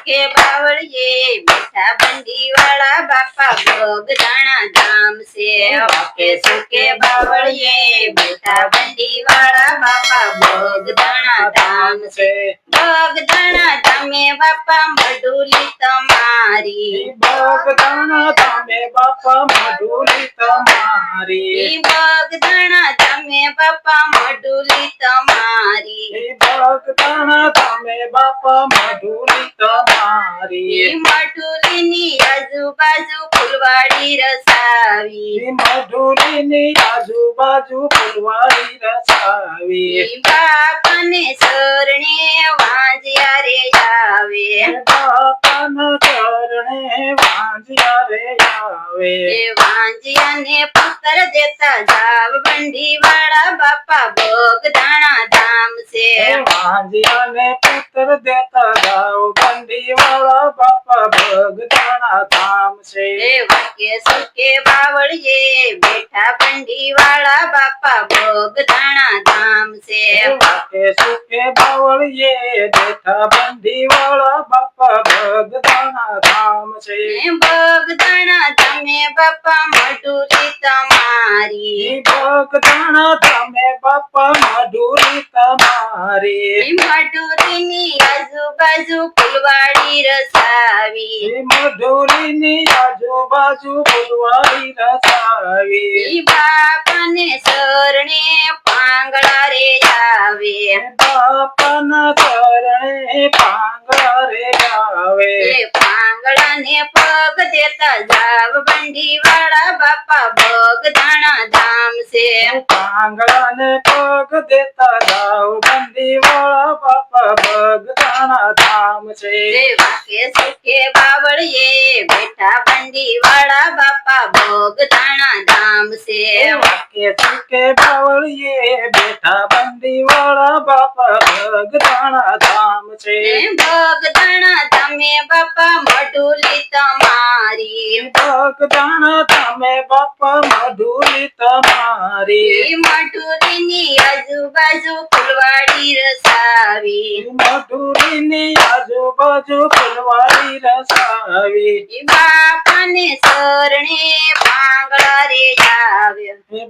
સુકે બાવળીએ બેઠા બંડી વાળા બાપા બગદાણા ધામ છે વાકે સુકે બાવળીએ બેઠા બંડી વાળા બાપા બગદાણા ધામ છે બગદાણા ધામે બાપા મઢુલી તમારી બગદાણા ધામે બાપા મઢુલી તમારી બગદાણા ધામે બાપા મઢુલી તમારી બગદાણા ધામે બાપા મઢુલી તમારી મઢુલીની આજુબાજુ ફૂલવાડી રસાવી મઢુલીની આજુબાજુ ફૂલવાડી રસાવી બાપાને શરણે વાંજ્યા રે આવે બાપાના ચરણે વાંજ્યા રે આવે વાંજિયાને પુત્ર દેતા જાવ બંડી વાળા બાપા બગદાણા ધામ છે વાંજિયાને પુત્ર દેતા જાવ બંડી વાળા બાપા બગદાણા ધામ છે વાકે સુકે બાવળીએ બેઠા બંડી વાળા બાપા બગદાણા ધામ છે વાકે સુકે બાવળીએ બેઠા બંડી વાળા બાપા બગદાણા ધામ છે બગદાણા ધામે બાપા મઢુલી તમારી બગદાણા ધામે બાપા મઢુલી તમારી મઢુલીની આજુબાજુ ફૂલવાડી રસાવી મઢુલીની આજુબાજુ ફૂલવાડી રસાવી બાપાને શરણે પાંગળા રે આવે બાપાના ચરણે પાંગળા રે આવે પાંગળાને પગ દેતા જાવ બંડી વાળા બાપા બગદાણા ધામ છે પાંગળાને પગ દેતા જાવ બંડી વાળા બાપા બગદાણા ધામ છે વાકે સુકે બાવળીએ બેઠા બંડી વાળા બાપા બગદાણા ધામ છે વાકે સુકે બાવળીએ બેઠા બંડી વાળા બાપા બગદાણા ધામ છે બગદાણા ધામે બાપા મઢુલી તમારી બગદાણા ધામે બાપા મઢુલી તમારી મઢુલીની આજુબાજુ ફૂલવાડી રસાવી મઢુલીની આજુબાજુ ફૂલવાડી રસાવી બાપાને શરણે પાંગળા રે આવે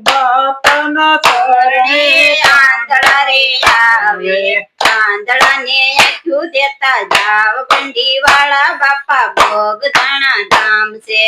બાપાના ચરણે આંધળા રે આવે આંધળાને આઠું દેતા જાવ બંડી વાળા બાપા બગદાણા ધામ છે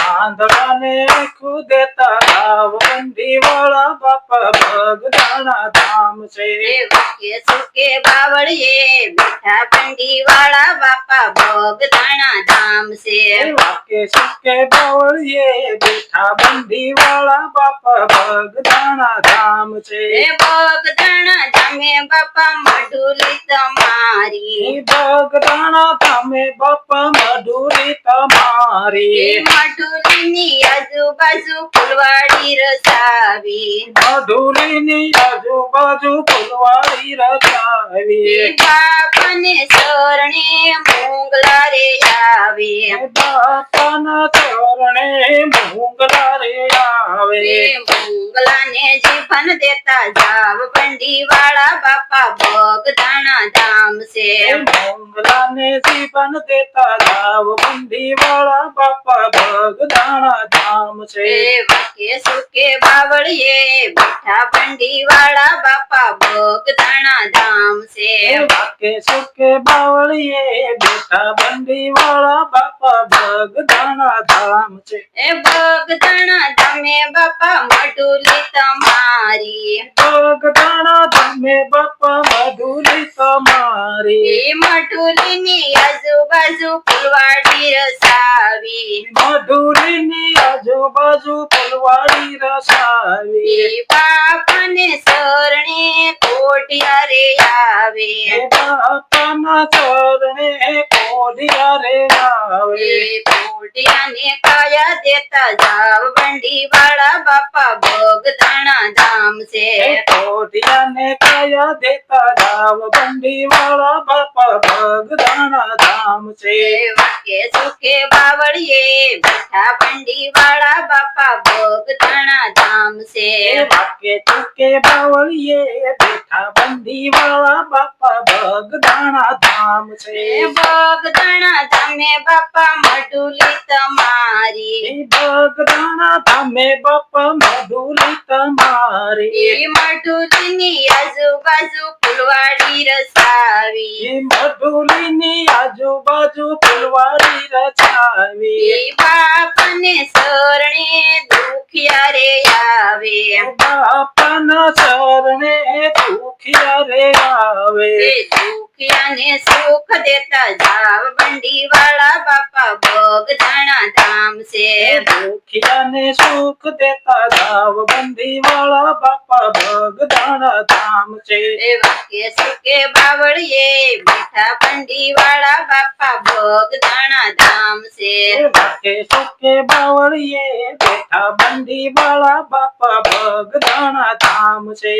આંધળાને ખુદેતા જાવ બંડી વાળા બાપા બગદાણા ધામ છે વાકે સુકે બાવળીએ બેઠા બંડી વાળા બાપા બગદાણા ધામ છે વાકે સુકે બાવળીએ બેઠા બંડી વાળા બાપા બગદાણા ધામ છે બગદાણા ધામે બાપા મઢુલી તમારી બગદાણા ધામે બાપા મઢુલી તમારી મઢુલીની આજુબાજુ ફૂલવાડી રસાવી મઢુલીની આજુબાજુ ફૂલવાડી રચાવી બાપાને શરણે મોંગલા રે આવે બાપાના ચરણે મોંગલા રે આવે મોંગલાને જીવન દેતા જાવ બંડી વાળા બાપા બગદાણા ધામ છે મોંગલાને જીવન દેતા જાવ બંડી વાળા બાપા બગદાણા ધામ છે વાકે સુકે બાવળીએ બેઠા બંડી વાળા બાપા બગદાણા ધામ છે વાકે સુકે બાવળીએ બેઠા બંડી વાળા બાપા બગદાણા ધામ છે બગદાણા ધામે બાપા મઢુલી તમારી બગદાણા ધામે બાપા મઢુલી તમારી મઢુલીની આજુબાજુ ફૂલવાડી રસાવી મઢુલીની આજુબાજુ ફૂલવાડી રસાવી બાપાને શરણે કોઢિયા રે આવે બાપાના ચરણે કોઢિયા રે આવે કોઢિયાને કાયા દેતા જાવ બંડી વાળા બાપા બગદાણા ધામ ધામ છે કોઢિયાને કયા દેતા જાવ બંડી વાળા બાપા બગદાણા ધામ છે વાકે સુકે બાવળીએ બેઠા બંડી વાળા બાપા બગદાણા ધામ છે વાકે ચૂકે બાવળીએ બેઠા બંડી વાળા બાપા બગદાણા ધામ છે બગદાણા ધામે બાપા મઢુલી તમારી બગદાણા ધામે બાપા મધુલી તમારી મઢુલીની આજુબાજુ ફૂલવાડી રસાવી મધુલીની આજુબાજુ ફૂલવાડી રચાવી બાપાને શરણે દુખિયા રે આવે બાપાના શરણે દુખિયા રે આવે દુખિયાને સુખ દેતા જાવ બંડી વાળા બાપા બગદાણા ધામ છે દુખિયાને સુખ દેતા જાવ બંદી વાળા બાપા બગદાણા ધામ છે વાકે સુકે બાવળીએ બેઠા બંડી વાળા બાપા બગદાણા ધામ છે વાકે સુકે બાવળીએ બેઠા બંડી વાળા બાપા બગદાણા ધામ છે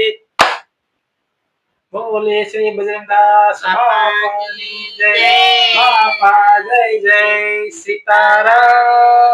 બોલે શ્રી બજરંગદાસ બાપાની જય બાપા જય જય સીતારામ